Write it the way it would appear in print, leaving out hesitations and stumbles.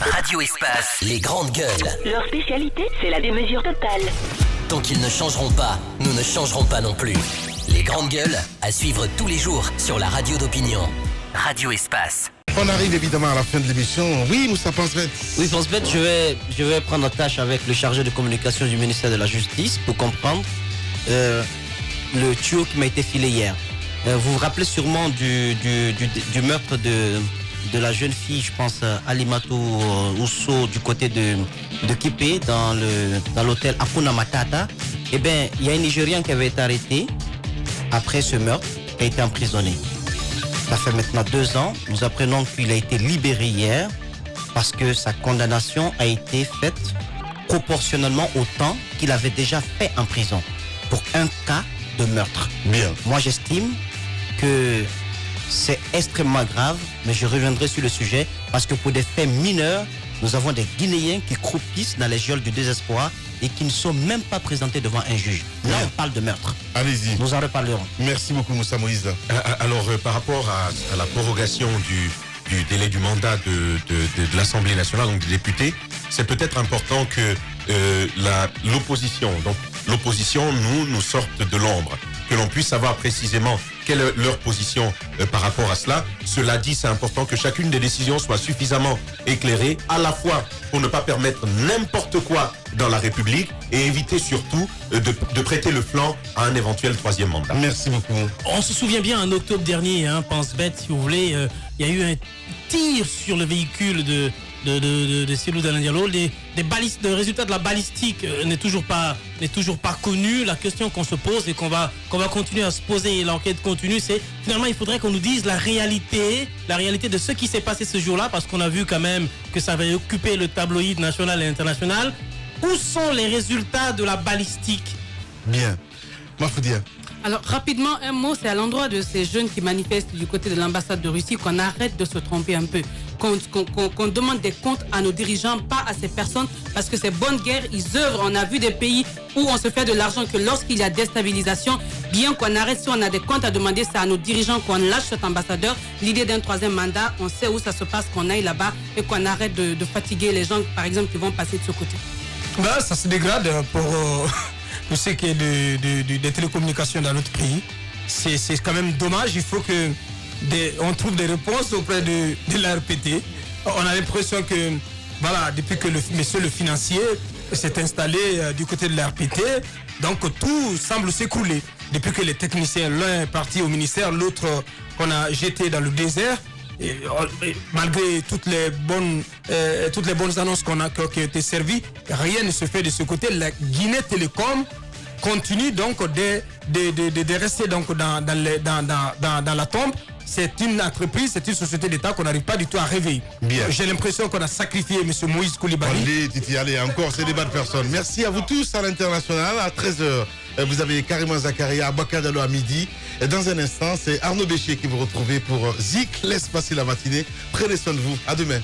Radio Espace, les grandes gueules. Leur spécialité, c'est la démesure totale. Tant qu'ils ne changeront pas, nous ne changerons pas non plus. Les grandes gueules, à suivre tous les jours sur la radio d'opinion. Radio Espace. On arrive évidemment à la fin de l'émission. Oui, Moussa Pensbet. Oui, Pensbet, je vais prendre tâche avec le chargé de communication du ministère de la Justice pour comprendre le tuyau qui m'a été filé hier. Vous vous rappelez sûrement du meurtre de la jeune fille, je pense, Alimatou Ousso, du côté de Kipé, dans l'hôtel Hakuna Matata. Eh bien, il y a un Nigérien qui avait été arrêté après ce meurtre, qui a été emprisonné. Ça fait maintenant 2 ans. Nous apprenons qu'il a été libéré hier parce que sa condamnation a été faite proportionnellement au temps qu'il avait déjà fait en prison pour un cas de meurtre. Bien. Moi, j'estime que c'est extrêmement grave, mais je reviendrai sur le sujet parce que pour des faits mineurs, nous avons des Guinéens qui croupissent dans les geôles du désespoir et qui ne sont même pas présentés devant un juge. Là, on parle de meurtre. Allez-y. Nous en reparlerons. Merci beaucoup, Moussa Moïse. Alors, par rapport à la prorogation du délai du mandat de l'Assemblée nationale, donc des députés, c'est peut-être important que l'opposition nous sorte de l'ombre, que l'on puisse savoir précisément quelle est leur position par rapport à cela. Cela dit, c'est important que chacune des décisions soit suffisamment éclairée, à la fois pour ne pas permettre n'importe quoi dans la République et éviter surtout de prêter le flanc à un éventuel 3e mandat. Merci beaucoup. On se souvient bien, en octobre dernier, Pense-Bête, si vous voulez, il y a eu un tir sur le véhicule de Cellou Dalein Diallo. Le résultat de la balistique n'est toujours pas connu. La question qu'on se pose et qu'on va continuer à se poser, et l'enquête continue, c'est finalement il faudrait qu'on nous dise la réalité de ce qui s'est passé ce jour-là, parce qu'on a vu quand même que ça avait occupé le tabloïd national et international. Où sont les résultats de la balistique? Bien. Mafoudia. Alors rapidement, un mot, c'est à l'endroit de ces jeunes qui manifestent du côté de l'ambassade de Russie qu'on arrête de se tromper un peu, qu'on demande des comptes à nos dirigeants, pas à ces personnes, parce que ces bonnes guerres, ils œuvrent. On a vu des pays où on se fait de l'argent que lorsqu'il y a déstabilisation, bien qu'on arrête, si on a des comptes à demander, c'est à nos dirigeants qu'on lâche cet ambassadeur. L'idée d'un 3e mandat, on sait où ça se passe, qu'on aille là-bas et qu'on arrête de fatiguer les gens, par exemple, qui vont passer de ce côté. Ben, ça se dégrade pour ce qui est des télécommunications dans notre pays. C'est quand même dommage. Il faut que on trouve des réponses auprès de l'ARPT. On a l'impression que, voilà, depuis que monsieur le financier s'est installé du côté de l'ARPT, donc tout semble s'écrouler. Depuis que les techniciens, l'un est parti au ministère, l'autre qu'on a jeté dans le désert. Et malgré toutes les bonnes annonces qui ont été servies, rien ne se fait de ce côté. La Guinée Télécom continue donc de rester donc dans la tombe. C'est une entreprise, c'est une société d'État qu'on n'arrive pas du tout à réveiller. J'ai l'impression qu'on a sacrifié M. Moïse Koulibaly. Allez, Titi, allez, encore ces débats de personnes. Merci à vous tous à l'international. À 13h, vous avez Karima Zakaria, Bakadalo à midi. Et dans un instant, c'est Arnaud Béchier qui vous retrouvez pour Zik. Laisse passer la matinée. Prenez soin de vous. À demain.